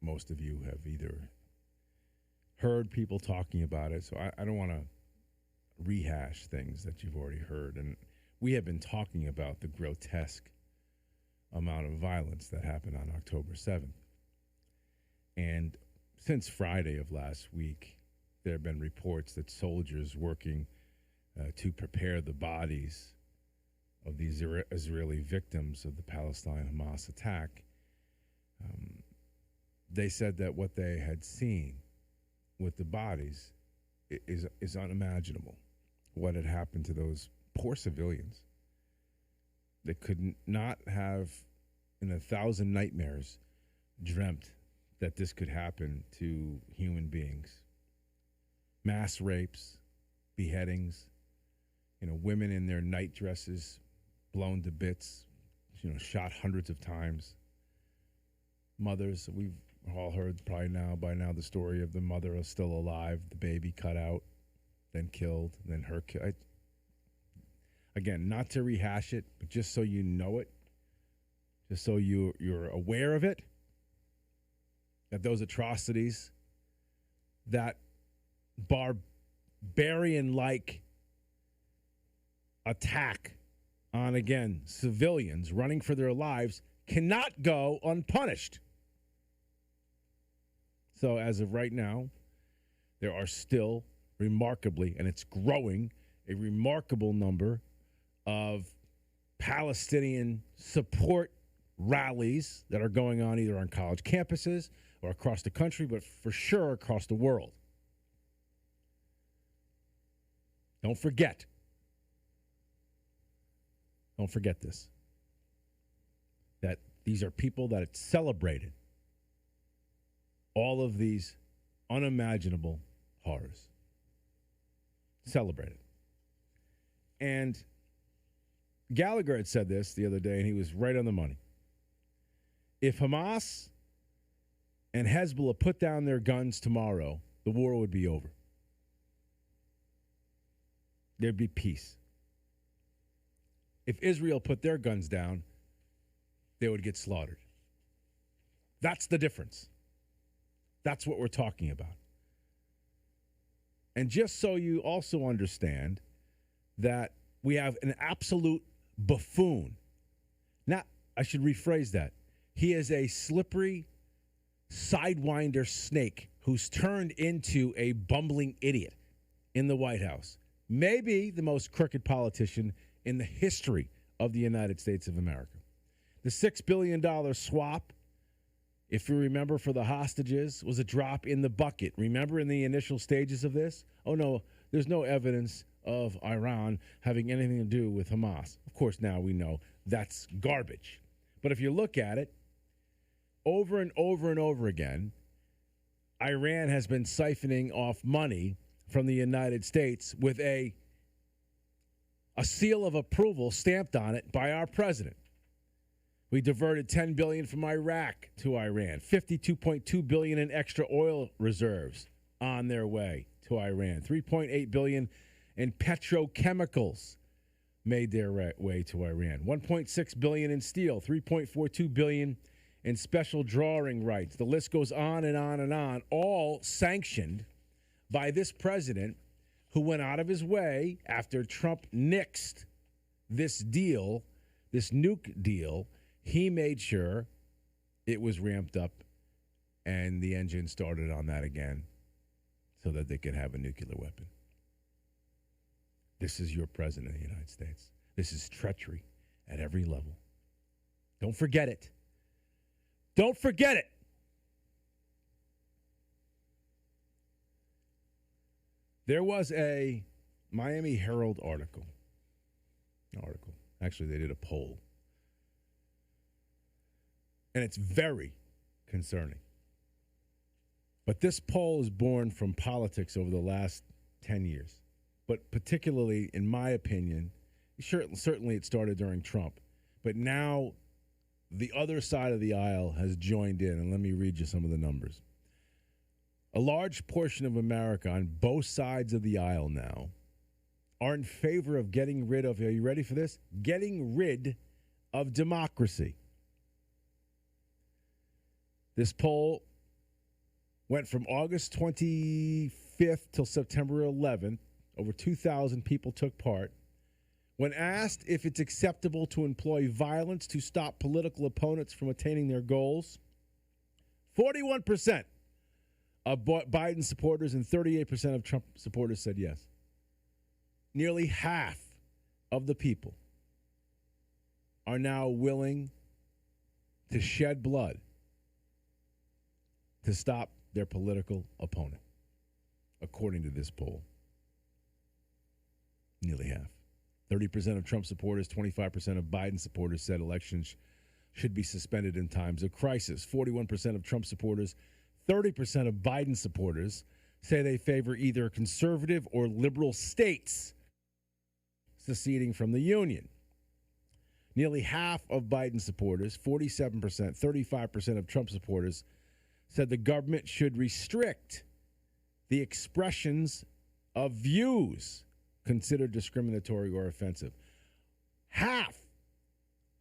most of you have either heard people talking about it, so I don't want to rehash things that you've already heard. And we have been talking about the grotesque amount of violence that happened on October 7th. And since Friday of last week, there have been reports that soldiers working to prepare the bodies of these Israeli victims of the Palestine-Hamas attack, they said that what they had seen with the bodies is unimaginable. What had happened to those poor civilians. They could not have, in 1,000 nightmares, dreamt that this could happen to human beings. Mass rapes, beheadings, women in their night dresses blown to bits, shot hundreds of times. Mothers, we've all heard by now the story of the mother is still alive, the baby cut out, then killed, then her killed. Again, not to rehash it, but just so you know it, just so you're aware of it, that those atrocities, that barbarian-like attack on, again, civilians running for their lives cannot go unpunished. So as of right now, there are still remarkably, and it's growing, a remarkable number of Palestinian support rallies that are going on either on college campuses or across the country, but for sure across the world. Don't forget this, that these are people that had celebrated all of these unimaginable horrors. Celebrated. And Gallagher had said this the other day, and he was right on the money. If Hamas and Hezbollah put down their guns tomorrow, the war would be over. There'd be peace. If Israel put their guns down, they would get slaughtered. That's the difference. That's what we're talking about. And just so you also understand that we have an absolute buffoon. Now, I should rephrase that. He is a slippery sidewinder snake who's turned into a bumbling idiot in the White House. Maybe the most crooked politician in the history of the United States of America. The $6 billion swap, if you remember, for the hostages, was a drop in the bucket. Remember in the initial stages of this? Oh, no, there's no evidence of Iran having anything to do with Hamas. Of course, now we know that's garbage. But if you look at it, over and over and over again, Iran has been siphoning off money from the United States with a seal of approval stamped on it by our president. We diverted $10 billion from Iraq to Iran, $52.2 billion in extra oil reserves on their way to Iran, $3.8 billion in petrochemicals made their way to Iran, $1.6 billion in steel, $3.42 billion in special drawing rights. The list goes on and on and on, all sanctioned by this president who went out of his way after Trump nixed this deal, this nuke deal. He made sure it was ramped up and the engine started on that again so that they could have a nuclear weapon. This is your president of the United States. This is treachery at every level. Don't forget it. Don't forget it. There was a Miami Herald article. Actually, they did a poll. And it's very concerning. But this poll is born from politics over the last 10 years. But particularly, in my opinion, certainly it started during Trump. But now the other side of the aisle has joined in. And let me read you some of the numbers. A large portion of America on both sides of the aisle now are in favor of getting rid of, are you ready for this? Getting rid of democracy. This poll went from August 25th till September 11th. Over 2,000 people took part. When asked if it's acceptable to employ violence to stop political opponents from attaining their goals, 41% of Biden supporters and 38% of Trump supporters said yes. Nearly half of the people are now willing to shed blood to stop their political opponent, according to this poll. Nearly half. 30% of Trump supporters, 25% of Biden supporters said elections should be suspended in times of crisis. 41% of Trump supporters, 30% of Biden supporters say they favor either conservative or liberal states seceding from the Union. Nearly half of Biden supporters, 47%, 35% of Trump supporters, said the government should restrict the expressions of views considered discriminatory or offensive. Half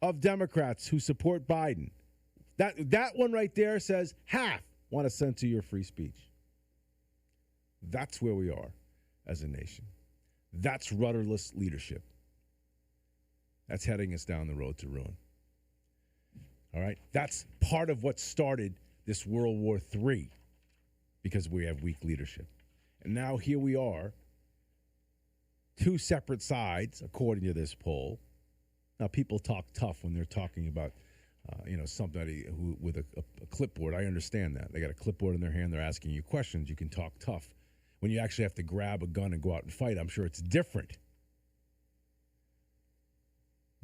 of Democrats who support Biden, that one right there says half want to censor your free speech. That's where we are as a nation. That's rudderless leadership. That's heading us down the road to ruin. All right? That's part of what started this World War III, because we have weak leadership. And now here we are, two separate sides, according to this poll. Now, people talk tough when they're talking about, somebody who with a clipboard. I understand that. They got a clipboard in their hand. They're asking you questions. You can talk tough. When you actually have to grab a gun and go out and fight, I'm sure it's different.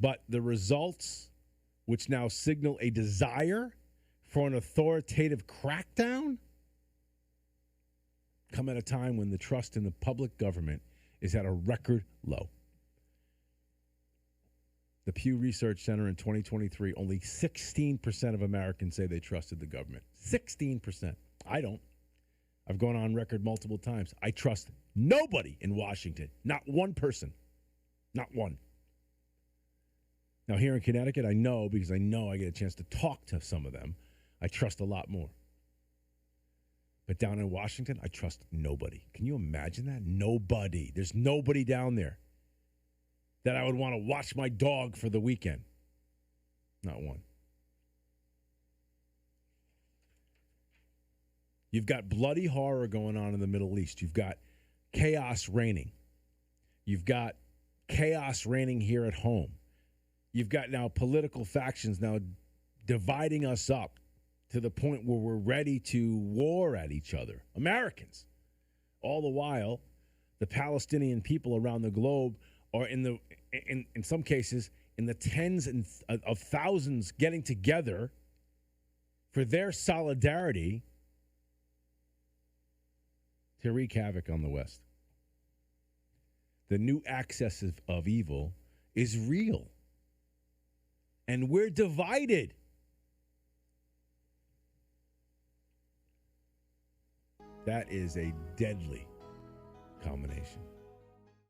But the results, which now signal a desire for an authoritative crackdown, come at a time when the trust in the public government is at a record low. The Pew Research Center in 2023, only 16% of Americans say they trusted the government. 16%. I don't. I've gone on record multiple times. I trust nobody in Washington. Not one person. Not one. Now, here in Connecticut, I know, because I know I get a chance to talk to some of them, I trust a lot more. But down in Washington, I trust nobody. Can you imagine that? Nobody. There's nobody down there that I would want to watch my dog for the weekend. Not one. You've got bloody horror going on in the Middle East. You've got chaos reigning. You've got chaos reigning here at home. You've got now political factions now dividing us up to the point where we're ready to war at each other, Americans. All the while, the Palestinian people around the globe are in some cases in the tens of thousands getting together for their solidarity to wreak havoc on the West. The new axis of evil is real. And we're divided. That is a deadly combination.